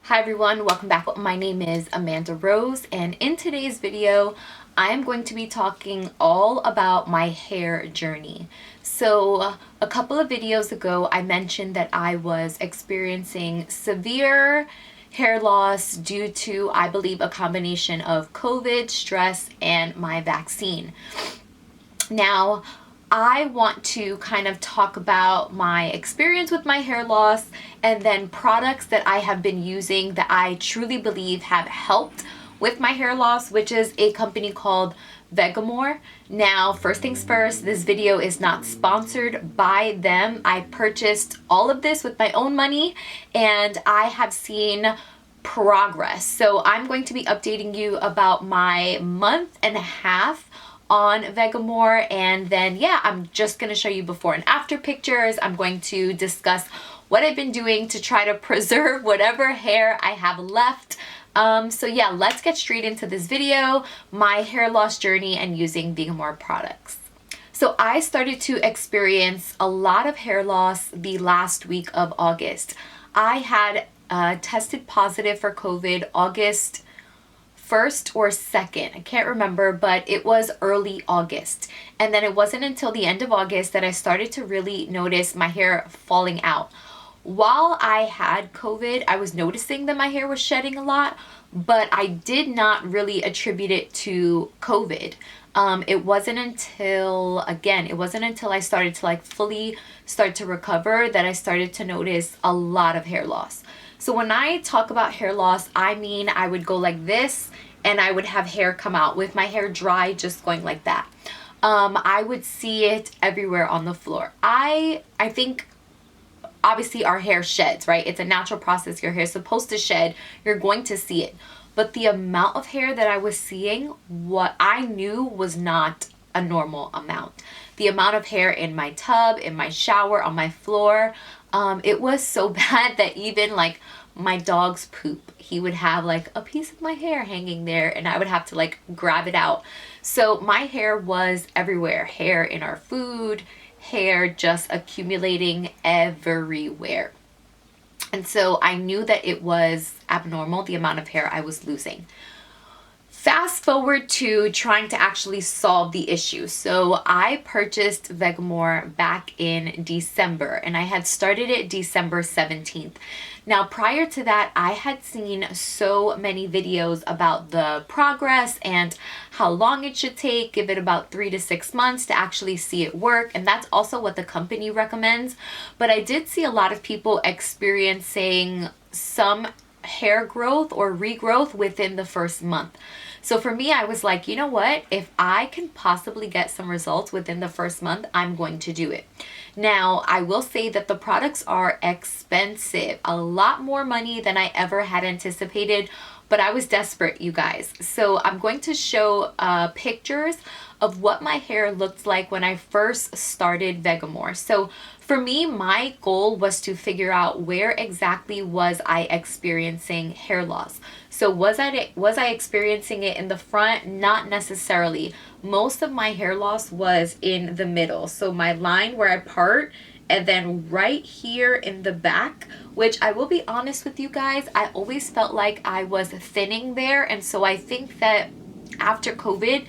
Hi everyone, welcome back. My name is Amanda Rose, and in today's video I am going to be talking all about my hair journey. So a couple of videos ago I mentioned that I was experiencing severe hair loss due to, I believe, a combination of COVID, stress, and my vaccine. Now, I want to kind of talk about my experience with my hair loss and then products that I have been using that I truly believe have helped with my hair loss, which is a company called Vegamour. Now, first things first, this video is not sponsored by them. I purchased all of this with my own money and I have seen progress. So I'm going to be updating you about my month and a half on Vegamour, and then I'm just going to show you before and after pictures. I'm going to discuss what I've been doing to try to preserve whatever hair I have left. Let's get straight into this video, my hair loss journey and using Vegamour products. So I started to experience a lot of hair loss the last week of August. I had tested positive for COVID August 1st or 2nd, I can't remember, but it was early August. And then it wasn't until the end of August that I started to really notice my hair falling out. While I had COVID, I was noticing that my hair was shedding a lot, but I did not really attribute it to COVID. It wasn't until I started to fully start to recover that I started to notice a lot of hair loss. So when I talk about hair loss, I mean I would go like this and I would have hair come out with my hair dry, just going like that. I would see it everywhere on the floor. I think obviously our hair sheds, right? It's a natural process. Your hair is supposed to shed. You're going to see it. But the amount of hair that I was seeing, what I knew was not a normal amount. The amount of hair in my tub, in my shower, on my floor, it was so bad that even my dog's poop, he would have a piece of my hair hanging there and I would have to grab it out. So my hair was everywhere. Hair in our food, hair just accumulating everywhere. And so I knew that it was abnormal, the amount of hair I was losing. Fast forward to trying to actually solve the issue. So I purchased Vegamour back in December and I had started it December 17th. Now, prior to that, I had seen so many videos about the progress and how long it should take, give it about 3 to 6 months to actually see it work. And that's also what the company recommends. But I did see a lot of people experiencing some hair growth or regrowth within the first month. So for me, I was like, you know what? If I can possibly get some results within the first month, I'm going to do it. Now, I will say that the products are expensive, a lot more money than I ever had anticipated, but I was desperate, you guys. So I'm going to show pictures of what my hair looked like when I first started Vegamour. So for me, my goal was to figure out where exactly was I experiencing hair loss. So was I experiencing it in the front? Not necessarily. Most of my hair loss was in the middle. So my line where I part, and then right here in the back, which I will be honest with you guys, I always felt like I was thinning there. And so I think that after COVID,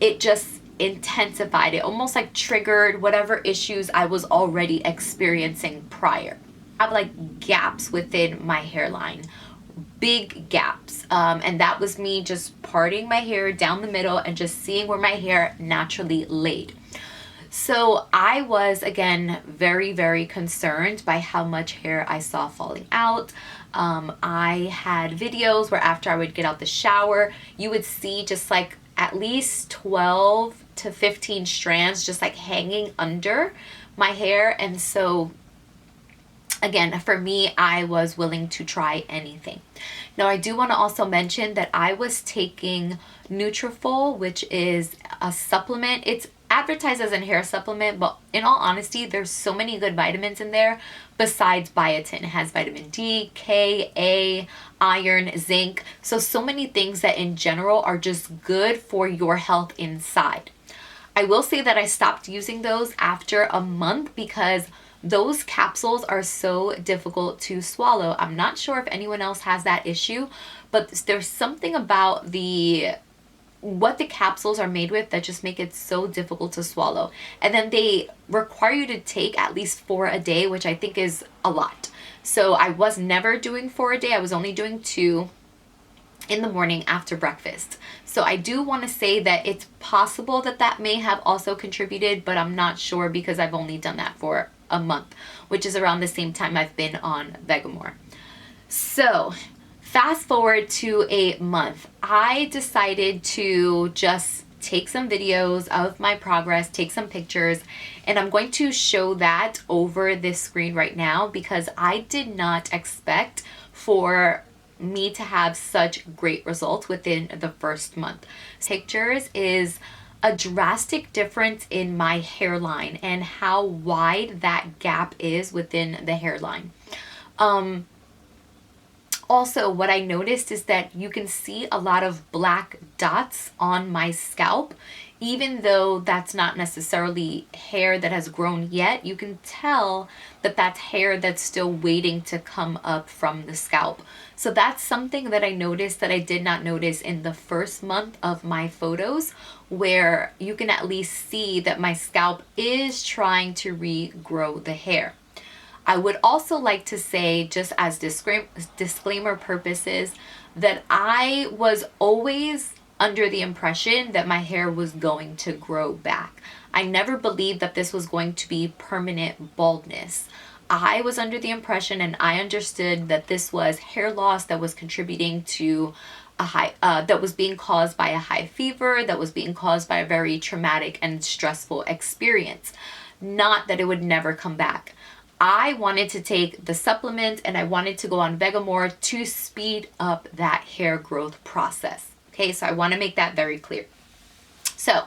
it just intensified. It almost triggered whatever issues I was already experiencing prior. I have gaps within my hairline, big gaps. And that was me just parting my hair down the middle and just seeing where my hair naturally laid. So I was, again, very, very concerned by how much hair I saw falling out. I had videos where after I would get out the shower, you would see just at least 12 to 15 strands just hanging under my hair. And so again, for me, I was willing to try anything. Now, I do want to also mention that I was taking Nutrafol, which is a supplement. It's advertised as a hair supplement, but in all honesty, there's so many good vitamins in there besides biotin. It has vitamin D, K, A, iron, zinc. So many things that in general are just good for your health inside. I will say that I stopped using those after a month because those capsules are so difficult to swallow. I'm not sure if anyone else has that issue, but there's something about what the capsules are made with that just make it so difficult to swallow. And then they require you to take at least 4 a day, which I think is a lot. So I was never doing 4 a day. I was only doing 2 in the morning after breakfast. So I do want to say that it's possible that that may have also contributed, but I'm not sure because I've only done that for a month, which is around the same time I've been on Vegamour. So fast forward to a month, I decided to just take some videos of my progress, take some pictures, and I'm going to show that over this screen right now because I did not expect for me to have such great results within the first month. Pictures is a drastic difference in my hairline and how wide that gap is within the hairline. Also, what I noticed is that you can see a lot of black dots on my scalp. Even though that's not necessarily hair that has grown yet, you can tell that that's hair that's still waiting to come up from the scalp. So that's something that I noticed that I did not notice in the first month of my photos, where you can at least see that my scalp is trying to regrow the hair. I would also like to say, just as disclaimer purposes, that I was always under the impression that my hair was going to grow back. I never believed that this was going to be permanent baldness. I was under the impression and I understood that this was hair loss that was contributing to a high, that was being caused by a high fever, that was being caused by a very traumatic and stressful experience. Not that it would never come back. I wanted to take the supplement and I wanted to go on Vegamour to speed up that hair growth process. Okay, so I want to make that very clear. So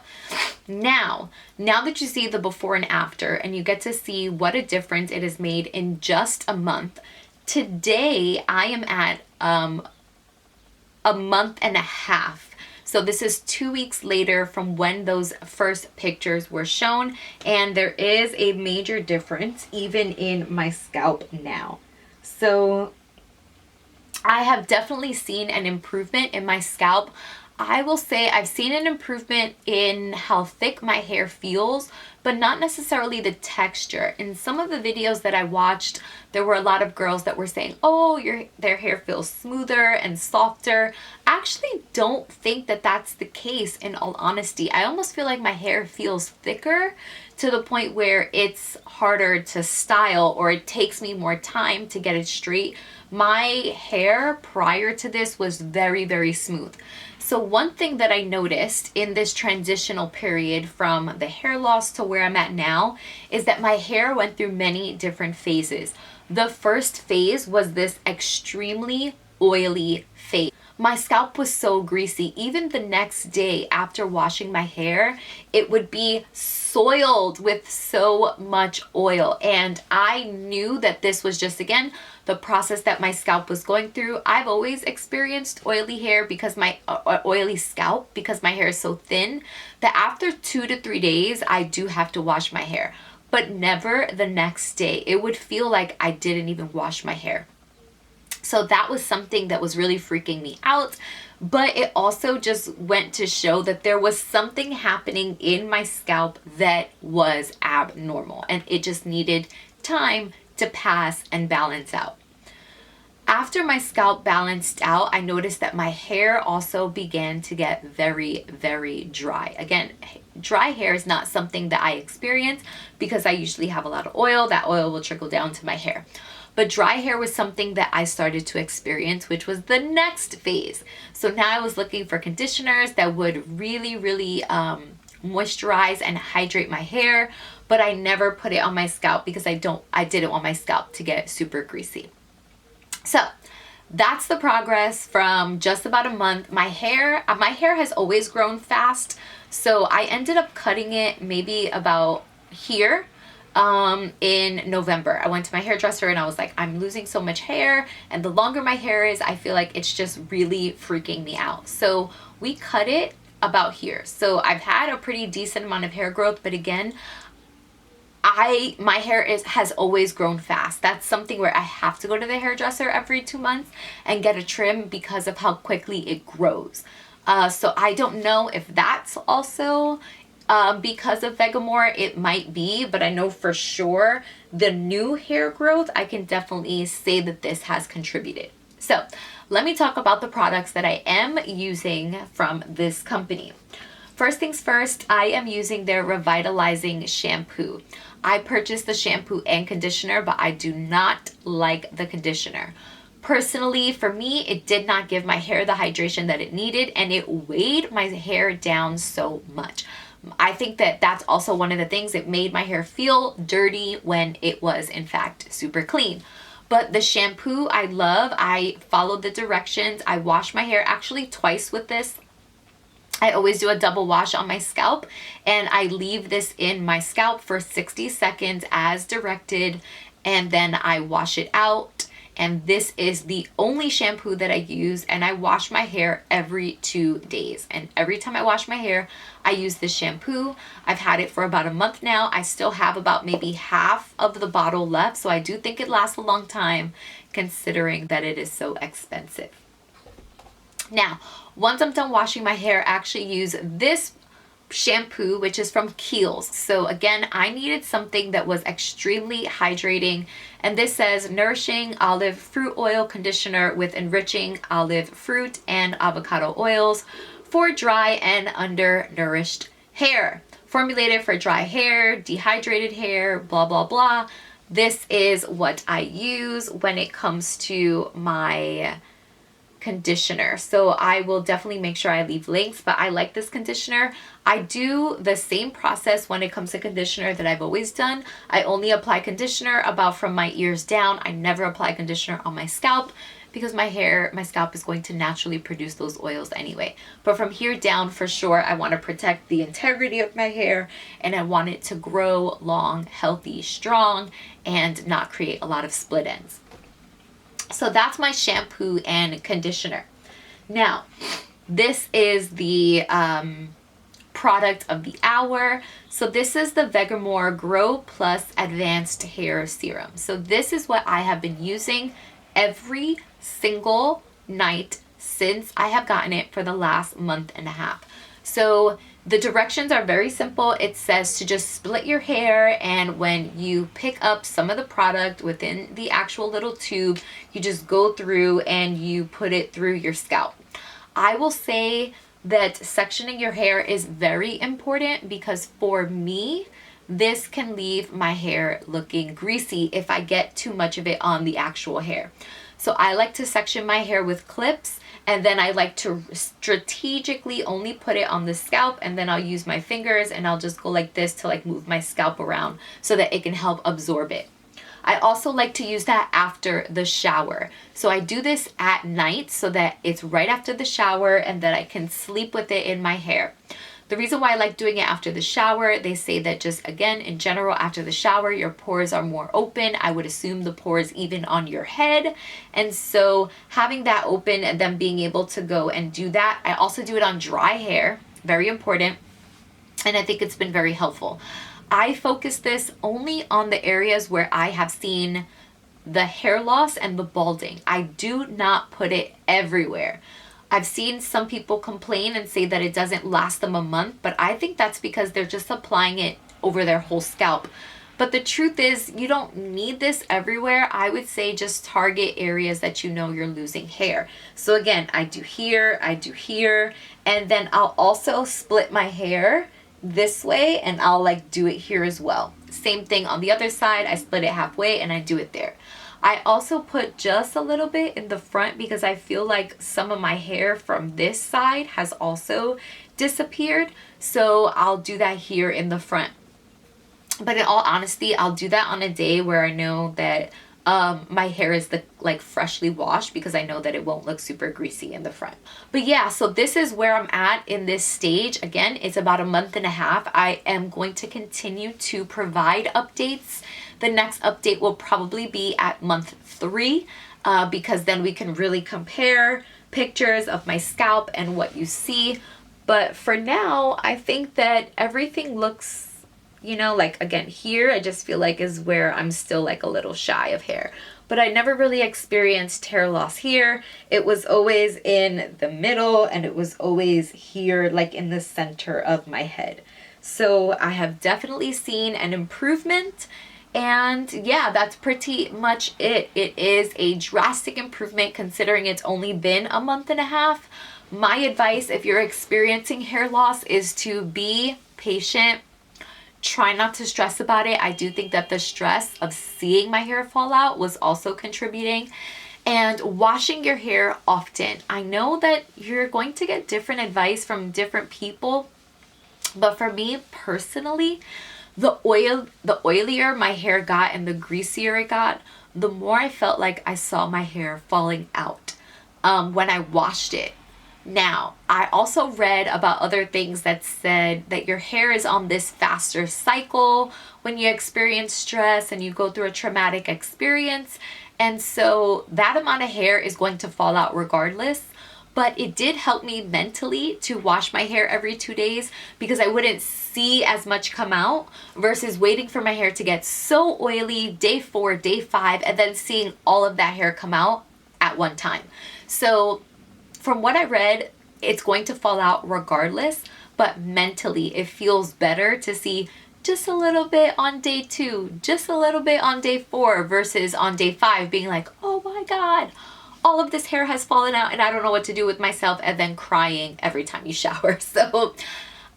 now that you see the before and after and you get to see what a difference it has made in just a month, today I am at a month and a half. So this is 2 weeks later from when those first pictures were shown, and there is a major difference even in my scalp now. So I have definitely seen an improvement in my scalp. I will say I've seen an improvement in how thick my hair feels, but not necessarily the texture. In some of the videos that I watched, there were a lot of girls that were saying, oh, their hair feels smoother and softer. I actually don't think that that's the case, in all honesty. I almost feel like my hair feels thicker to the point where it's harder to style, or it takes me more time to get it straight. My hair prior to this was very, very smooth. So one thing that I noticed in this transitional period from the hair loss to where I'm at now is that my hair went through many different phases. The first phase was this extremely oily phase. My scalp was so greasy. Even the next day after washing my hair, it would be soiled with so much oil. And I knew that this was just, again, the process that my scalp was going through. I've always experienced oily hair because my oily scalp, because my hair is so thin, that after 2 to 3 days, I do have to wash my hair, but never the next day. It would feel like I didn't even wash my hair. So that was something that was really freaking me out. But it also just went to show that there was something happening in my scalp that was abnormal, and it just needed time to pass and balance out. After my scalp balanced out, I noticed that my hair also began to get very, very dry. Again, dry hair is not something that I experience because I usually have a lot of oil. That oil will trickle down to my hair. But dry hair was something that I started to experience, which was the next phase. So now I was looking for conditioners that would really, really moisturize and hydrate my hair, but I never put it on my scalp because I didn't want my scalp to get super greasy. So that's the progress from just about a month. My hair has always grown fast, so I ended up cutting it maybe about here in November. I went to my hairdresser and I was like, I'm losing so much hair, and the longer my hair is, I feel like it's just really freaking me out. So we cut it about here. So I've had a pretty decent amount of hair growth, but again, my hair has always grown fast. That's something where I have to go to the hairdresser every 2 months and get a trim because of how quickly it grows. So I don't know if that's also because of Vegamour. It might be, but I know for sure the new hair growth, I can definitely say that this has contributed. So let me talk about the products that I am using from this company. First things first, I am using their revitalizing shampoo. I purchased the shampoo and conditioner, but I do not like the conditioner. Personally, for me, it did not give my hair the hydration that it needed, and it weighed my hair down so much. I think that that's also one of the things that made my hair feel dirty when it was in fact super clean. But the shampoo I love. I followed the directions. I wash my hair actually twice with this. I always do a double wash on my scalp, and I leave this in my scalp for 60 seconds as directed, and then I wash it out. And this is the only shampoo that I use, and I wash my hair every 2 days. And every time I wash my hair, I use this shampoo. I've had it for about a month now. I still have about maybe half of the bottle left, so I do think it lasts a long time considering that it is so expensive. Now, once I'm done washing my hair, I actually use this shampoo, which is from Kiehl's. So again, I needed something that was extremely hydrating, and this says nourishing olive fruit oil conditioner with enriching olive fruit and avocado oils for dry and undernourished hair. Formulated for dry hair, dehydrated hair, blah, blah, blah. This is what I use when it comes to my conditioner. So I will definitely make sure I leave links, but I like this conditioner. I do the same process when it comes to conditioner that I've always done. I only apply conditioner about from my ears down. I never apply conditioner on my scalp because my scalp is going to naturally produce those oils anyway. But from here down, for sure, I want to protect the integrity of my hair, and I want it to grow long, healthy, strong, and not create a lot of split ends. So that's my shampoo and conditioner. Now, this is the product of the hour. So this is the Vegamour Grow Plus Advanced Hair Serum. So this is what I have been using every single night since I have gotten it for the last month and a half. So the directions are very simple. It says to just split your hair, and when you pick up some of the product within the actual little tube, you just go through and you put it through your scalp. I will say that sectioning your hair is very important because for me, this can leave my hair looking greasy if I get too much of it on the actual hair. So I like to section my hair with clips, and then I like to strategically only put it on the scalp, and then I'll use my fingers and I'll just go like this to like move my scalp around so that it can help absorb it. I also like to use that after the shower. So I do this at night so that it's right after the shower and that I can sleep with it in my hair. The reason why I like doing it after the shower, they say that just again, in general, after the shower, your pores are more open. I would assume the pores even on your head. And so having that open and then being able to go and do that. I also do it on dry hair, very important. And I think it's been very helpful. I focus this only on the areas where I have seen the hair loss and the balding. I do not put it everywhere. I've seen some people complain and say that it doesn't last them a month, but I think that's because they're just applying it over their whole scalp. But the truth is, you don't need this everywhere. I would say just target areas that you know you're losing hair. So again, I do here, and then I'll also split my hair this way, and I'll like do it here as well. Same thing on the other side. I split it halfway and I do it there. I also put just a little bit in the front because I feel like some of my hair from this side has also disappeared. So I'll do that here in the front. But in all honesty, I'll do that on a day where I know that my hair is like freshly washed, because I know that it won't look super greasy in the front. But yeah, so this is where I'm at in this stage. Again, it's about a month and a half. I am going to continue to provide updates. The next update will probably be at month 3 because then we can really compare pictures of my scalp and what you see. But for now, I think that everything looks you know, like again here I just feel like is where I'm still like a little shy of hair. But I never really experienced hair loss here. It was always in the middle, and it was always here, like in the center of my head. So I have definitely seen an improvement. And yeah, that's pretty much it. It is a drastic improvement considering it's only been a month and a half. My advice if you're experiencing hair loss is to be patient. Try not to stress about it. I do think that the stress of seeing my hair fall out was also contributing. And washing your hair often. I know that you're going to get different advice from different people, but for me personally, the oilier my hair got and the greasier it got, the more I felt like I saw my hair falling out when I washed it. Now, I also read about other things that said that your hair is on this faster cycle when you experience stress and you go through a traumatic experience. And so that amount of hair is going to fall out regardless. But it did help me mentally to wash my hair every 2 days because I wouldn't see as much come out versus waiting for my hair to get so oily day 4, day 5, and then seeing all of that hair come out at one time. So from what I read, it's going to fall out regardless, but mentally it feels better to see just a little bit on day 2, just a little bit on day 4 versus on day 5 being like, oh my God, all of this hair has fallen out and I don't know what to do with myself, and then crying every time you shower. So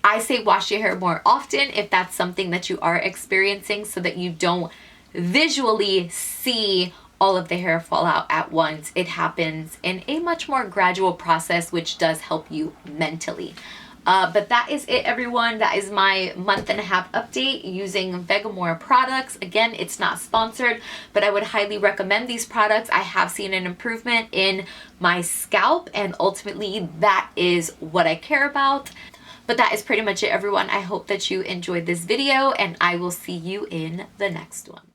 I say wash your hair more often if that's something that you are experiencing so that you don't visually see all of the hair fall out at once. It happens in a much more gradual process, which does help you mentally. But that is it, everyone. That is my month-and-a-half update using Vegamour products. Again, it's not sponsored, but I would highly recommend these products. I have seen an improvement in my scalp, and ultimately that is what I care about. But that is pretty much it, everyone. I hope that you enjoyed this video, and I will see you in the next one.